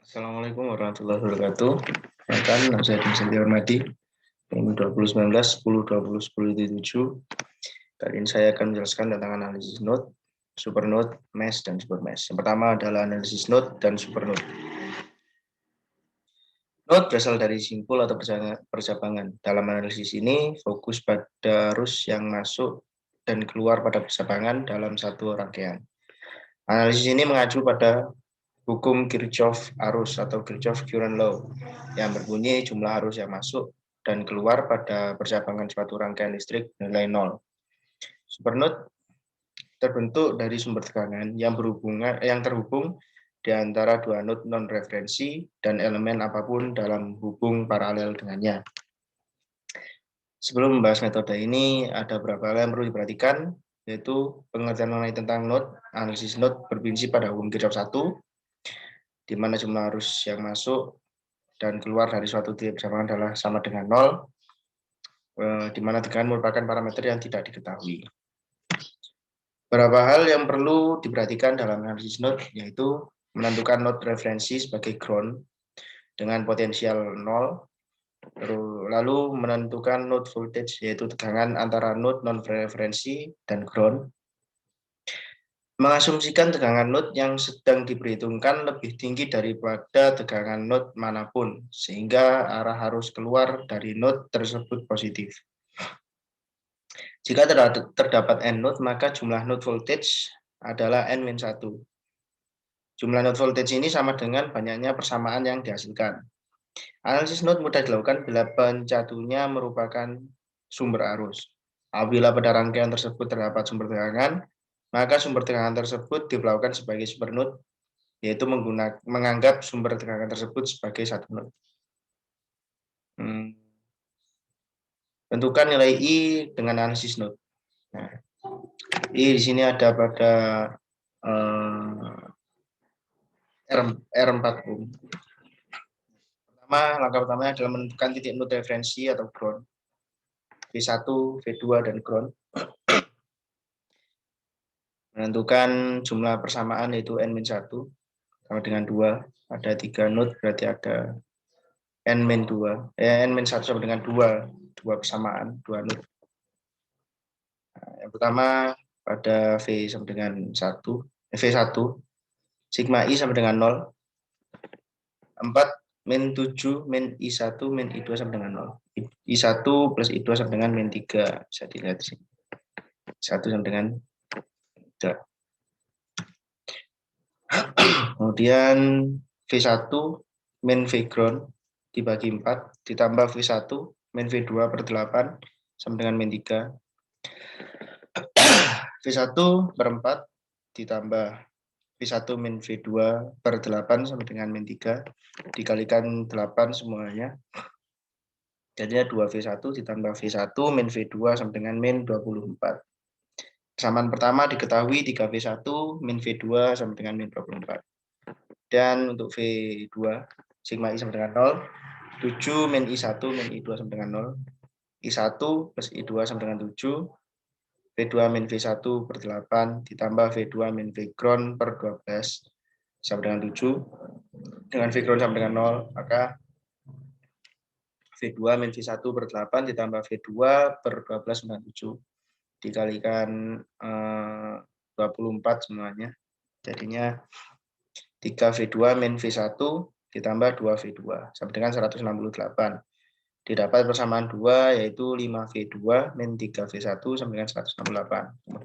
Assalamualaikum warahmatullahi wabarakatuh. Perkenalkan, nama saya Vincent Hormadi, nomor 2019 10 20 10 7. Kali ini saya akan menjelaskan tentang analisis node, supernode, mesh, dan supermesh. Yang pertama adalah analisis node dan supernode. Node berasal dari simpul atau percabangan. Dalam analisis ini, fokus pada arus yang masuk dan keluar pada percabangan dalam satu rangkaian. Analisis ini mengacu pada hukum Kirchhoff arus atau Kirchhoff current law yang berbunyi jumlah arus yang masuk dan keluar pada percabangan suatu rangkaian listrik nilai 0. Supernode terbentuk dari sumber tegangan yang terhubung di antara dua node non referensi dan elemen apapun dalam hubung paralel dengannya. Sebelum membahas metode ini, ada beberapa hal yang perlu diperhatikan, yaitu pengertian mengenai tentang node. Analisis node berprinsip pada hukum Kirchhoff 1, di mana jumlah arus yang masuk dan keluar dari suatu titik percabangan adalah sama dengan 0, di mana tegangan merupakan parameter yang tidak diketahui. Beberapa hal yang perlu diperhatikan dalam analisis node, yaitu menentukan node referensi sebagai ground dengan potensial 0, lalu menentukan node voltage, yaitu tegangan antara node non-referensi dan ground, mengasumsikan tegangan node yang sedang diperhitungkan lebih tinggi daripada tegangan node manapun, sehingga arah arus keluar dari node tersebut positif. Jika terdapat n node, maka jumlah node voltage adalah n-1. Jumlah node voltage ini sama dengan banyaknya persamaan yang dihasilkan. Analisis node mudah dilakukan bila pencatunya merupakan sumber arus. Apabila pada rangkaian tersebut terdapat sumber tegangan, maka sumber tegangan tersebut diperlakukan sebagai supernode, yaitu menganggap sumber tegangan tersebut sebagai satu node. Tentukan nilai I dengan analisis node. Nah, I di sini ada pada R4 ohm. Langkah pertama adalah menentukan titik node referensi atau ground. V1, V2, dan ground. Menentukan jumlah persamaan yaitu n-1 sama dengan 2. Ada 3 node, berarti ada n-2. N-1 sama dengan 2 persamaan, 2 node. Nah, yang pertama pada V sama dengan 1, V1, sigma I sama dengan 0. 4, min 7, min I1, min I2 sama dengan 0. I1 plus I2 sama dengan min 3. Bisa dilihat di sini. 1 sama dengan 3. Kemudian V1 min V ground dibagi 4 ditambah V1 min V2 per 8 sama dengan min 3. V1 per 4 ditambah V1 min V2 per 8 sama dengan min 3 dikalikan 8 semuanya. Jadinya 2V1 ditambah V1 min V2 sama dengan min 24. Persamaan pertama diketahui 3V1 min V2 sama dengan min 24. Dan untuk V2, sigma I sama dengan 0, 7 min I1 min I2 sama dengan 0, I1 plus I2 sama dengan 7, V2 min V1 per 8, ditambah V2 min V ground per 12, sama dengan 7, dengan V ground sama dengan 0, maka V2 min V1 per 8 ditambah V2 per 12 sama dengan 7, dikalikan 24 semuanya, jadinya 3V2 min V1 ditambah 2V2 sama dengan 168. Didapat persamaan 2 yaitu 5V2 min 3V1 sama dengan 168.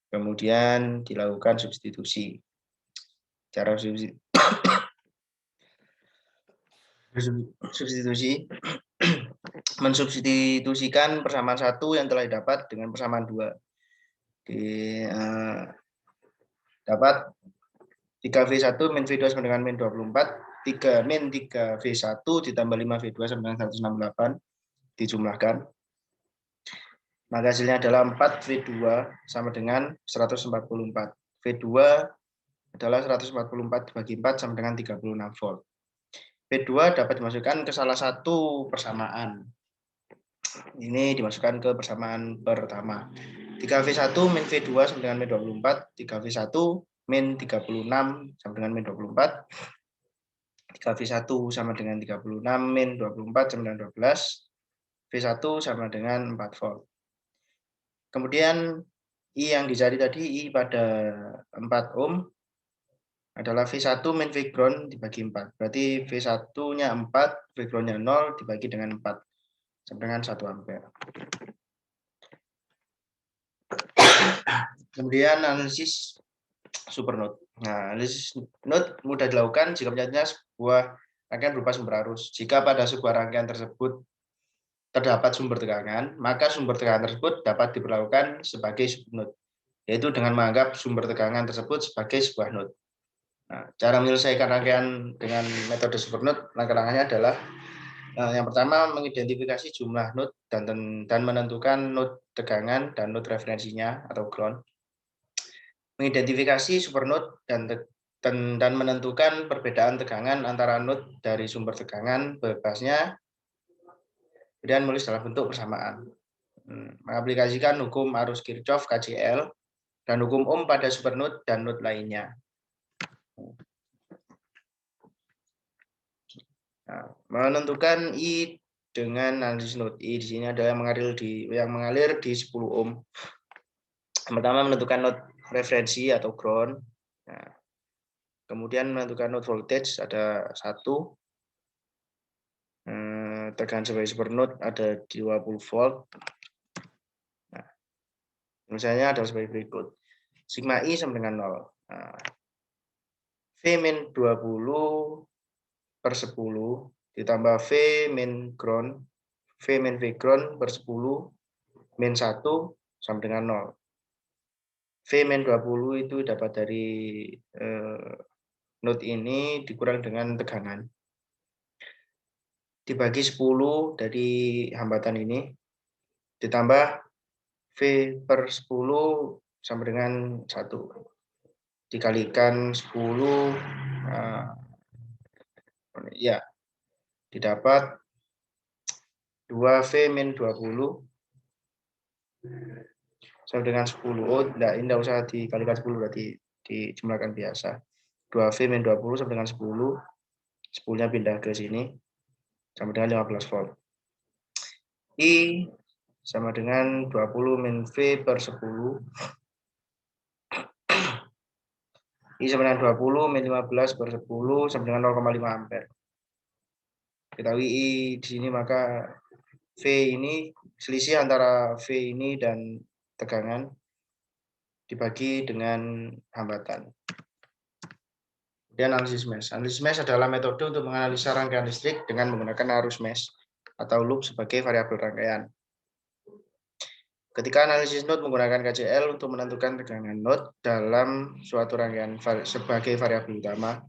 Kemudian dilakukan substitusi. Cara substitusi mensubstitusikan persamaan 1 yang telah didapat dengan persamaan 2. Dapat 3V1 min V2 sama dengan min 24, 3 min 3V1 ditambah 5V2 sama dengan 168 dijumlahkan. Maka hasilnya adalah 4V2 sama dengan 144. V2 adalah 144 dibagi 4 sama dengan 36 volt. V2 dapat dimasukkan ke salah satu persamaan. Ini dimasukkan ke persamaan pertama. 3V1 min V2 sama dengan min 24, 3V1 min 36 sama dengan min 24, 3V1 sama dengan 36 min 24 sama dengan 12. V1 sama dengan 4 volt. Kemudian I yang dicari tadi, I pada 4 ohm adalah V1 min V ground dibagi 4. Berarti V1-nya 4, V ground-nya 0 dibagi dengan 4. Sama dengan 1 ampere. Kemudian analisis supernode. Nah, analisis node mudah dilakukan jika menyatakan sebuah rangkaian berupa sumber arus. Jika pada sebuah rangkaian tersebut terdapat sumber tegangan, maka sumber tegangan tersebut dapat diperlakukan sebagai supernode, yaitu dengan menganggap sumber tegangan tersebut sebagai sebuah node. Nah, cara menyelesaikan rangkaian dengan metode supernode, langkah-langkahnya adalah yang pertama mengidentifikasi jumlah node dan menentukan node tegangan dan node referensinya atau ground. Mengidentifikasi supernode dan menentukan perbedaan tegangan antara node dari sumber tegangan bebasnya, kemudian menulis dalam bentuk persamaan. Mengaplikasikan hukum arus Kirchhoff KCL dan hukum Ohm pada supernode dan node lainnya. Nah, menentukan I dengan analisis node. I di sini adalah yang mengalir di 10 ohm. Pertama menentukan node referensi atau ground. Nah, kemudian menentukan node voltage ada 1. Tegangan sebagai supernode ada 20 volt. Nah, misalnya adalah sebagai berikut. Sigma I sama dengan 0. Nah, V min 20 per 10 ditambah V min ground, V min V ground per 10 min 1 sama dengan 0. V min 20 itu dapat dari node ini dikurang dengan tegangan. Dibagi 10 dari hambatan ini, ditambah V per 10 sama dengan 1. Dikalikan 10, ya, didapat 2V min 20 sama dengan 10. Oh, tidak usah dikalikan 10, berarti dijumlahkan biasa. 2V min 20 sama dengan 10. 10-nya pindah ke sini, sama dengan 15 volt. I sama dengan 20 min V per 10. I sama dengan 20 min 15 per 10 sama dengan 0,5 ampere. Ketahui I di sini, maka V ini, selisih antara V ini dan tegangan dibagi dengan hambatan. Kemudian analisis mesh. Analisis mesh adalah metode untuk menganalisa rangkaian listrik dengan menggunakan arus mesh atau loop sebagai variabel rangkaian. Ketika analisis node menggunakan KCL untuk menentukan tegangan node dalam suatu rangkaian sebagai variabel utama,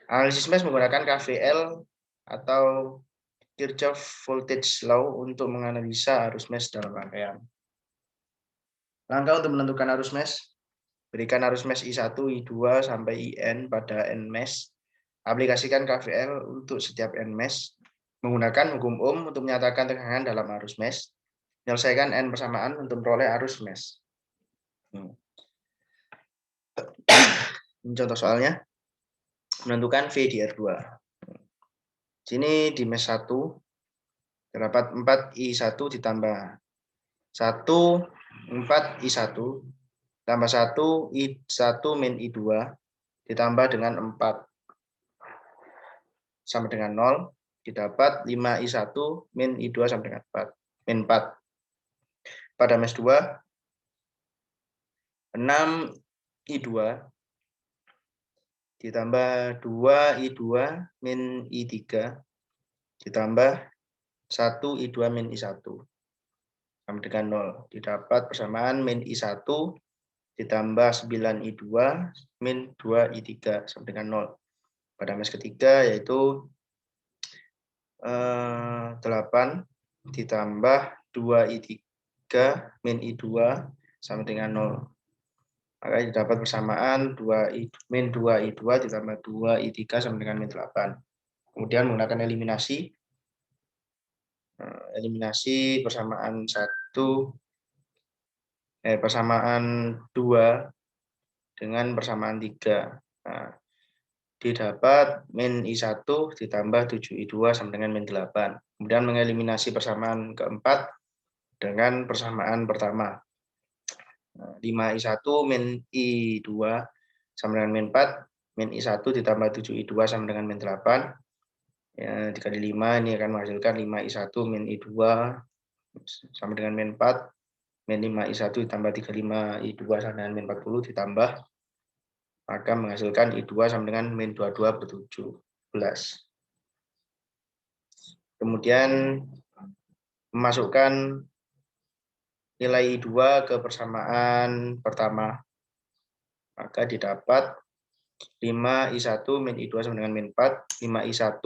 analisis mesh menggunakan KVL atau Kirchhoff Voltage Law untuk menganalisa arus mesh dalam rangkaian. Langkah untuk menentukan arus mesh: berikan arus mesh I1, I2 sampai IN pada N mesh. Aplikasikan KVL untuk setiap N mesh. Menggunakan hukum Ohm untuk menyatakan tegangan dalam arus mesh. Menyelesaikan N persamaan untuk memperoleh arus mesh. Contoh soalnya, menentukan V di R2. Sini di mesh 1 terdapat 4I1 ditambah 1 4I1 tambah 1 I1 min I2 ditambah dengan 4 sama dengan 0, didapat 5I1 min I2 sama dengan 4 min 4. Pada mesh 2, 6I2 ditambah 2I2 min I3 ditambah 1I2 min I1 sama dengan 0. Didapat persamaan min I1 ditambah 9I2 min 2I3 sama dengan 0. Pada mesh ketiga yaitu 8 ditambah 2I3 min I2 sama dengan 0. Maka didapat persamaan 2I min 2I2 ditambah 2I3 sama dengan min 8. Kemudian menggunakan eliminasi. Eliminasi persamaan 2 dengan persamaan 3. Nah, didapat min I1 ditambah 7I2 sama dengan min 8. Kemudian mengeliminasi persamaan keempat dengan persamaan pertama. 5I1 min I2 sama dengan min 4, min I1 ditambah 7I2 sama dengan min 8. Ya, dikali 5 ini akan menghasilkan 5I1 min I2 sama dengan min 4, min 5I1 ditambah 35I2 sama dengan min 40 ditambah, maka menghasilkan I2 sama dengan min 22 per 17. Kemudian memasukkan nilai I2 ke persamaan pertama, maka didapat 5I1 min I2 sama dengan min 4, 5I1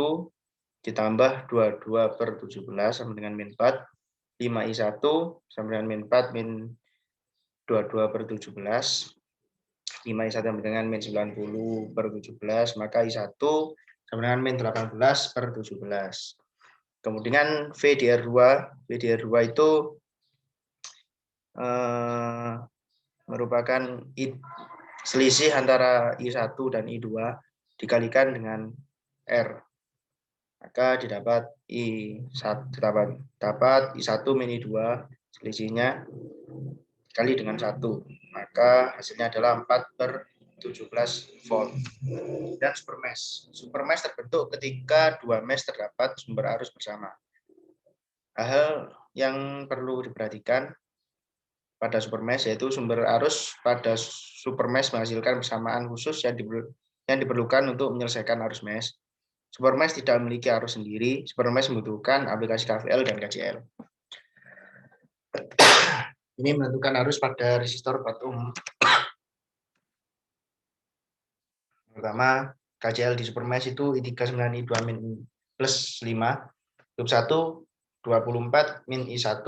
ditambah 22 per 17 sama dengan min 4, 5I1 sama dengan min 4 min 22 per 17, 5I1 sama dengan min 90 per 17, maka I1 sama dengan min 18 per 17. Kemudian V DR2 itu merupakan selisih antara I1 dan I2 dikalikan dengan R. Maka didapat dapat I1 min I2 selisihnya dikali dengan 1. Maka hasilnya adalah 4 per 17 volt. Dan supermesh. Supermesh terbentuk ketika dua mesh terdapat sumber arus bersama. Hal yang perlu diperhatikan pada supermesh yaitu sumber arus pada supermesh menghasilkan persamaan khusus yang diperlukan untuk menyelesaikan arus mesh. Supermesh tidak memiliki arus sendiri. Supermesh membutuhkan aplikasi KVL dan KCL. Ini menentukan arus pada resistor 4 ohm. Pertama, KCL di supermesh itu I3 9 I2 min plus 5. Loop 1, 24 min I1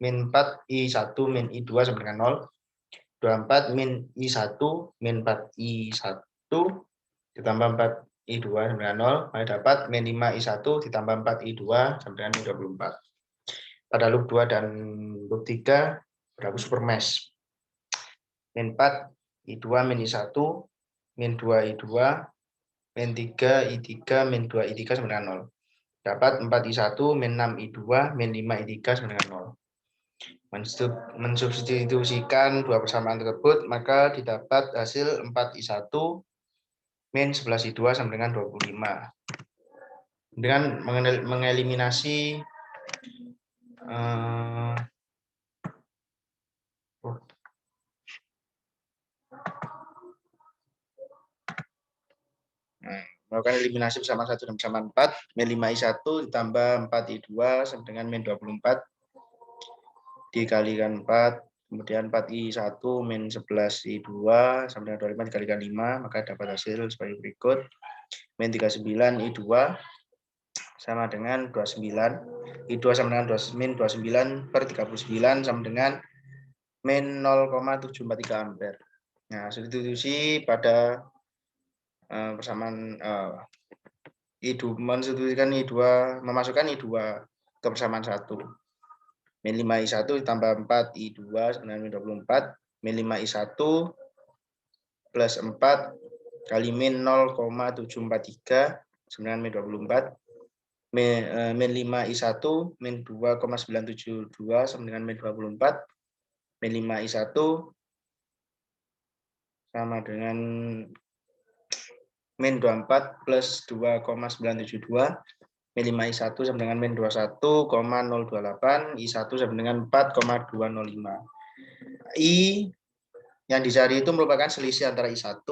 min 4 I1 min I2 sama dengan 0. 24 min I1 min 4 I1 ditambah 4 I2 sama dengan 0. Maka dapat min 5 I1 ditambah 4 I2 sama dengan min 24. Pada loop 2 dan loop 3 berlaku supermesh. Min 4 I2 min I1 min 2 I2 min 3 I3 min 2 I3 sama dengan 0. Dapat 4 I1 min 6 I2 min 5 I3 sama dengan 0. Mensubstitusikan dua persamaan tersebut, maka didapat hasil 4 I1 min 11 I2 sama dengan 25. Dengan mengeliminasi melakukan eliminasi persamaan 1 dan persamaan 4, min 5 I1 ditambah 4 I2 sama dengan min 24 dikalikan 4, kemudian 4 I1 min 11 I2 sama dengan 25 dikalikan 5, maka dapat hasil sebagai berikut. Min 39 I2 sama dengan 29, I2 sama dengan min 29 per 39 sama dengan min 0,743 ampere. Nah, substitusi pada persamaan I2, mensubstitusikan I2, memasukkan I2 ke persamaan 1. Min 5 I1 ditambah 4 I2 sama dengan min 24, min 5 I1 plus 4 kali min 0,743 sama dengan min 24, min 5 I1 min 2,972 sama dengan min 24, min 5 I1 sama dengan min 24 plus 2,972, min 5 I1 sama dengan min 21,028, I1 sama dengan 4,205. I yang dicari itu merupakan selisih antara I1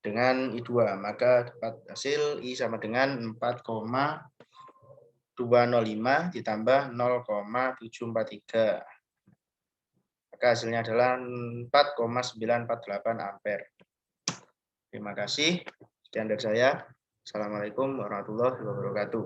dengan I2, maka dapat hasil I sama dengan 4,205 ditambah 0,743. Maka hasilnya adalah 4,948 ampere. Terima kasih. Sekian dari saya. Assalamualaikum warahmatullahi wabarakatuh.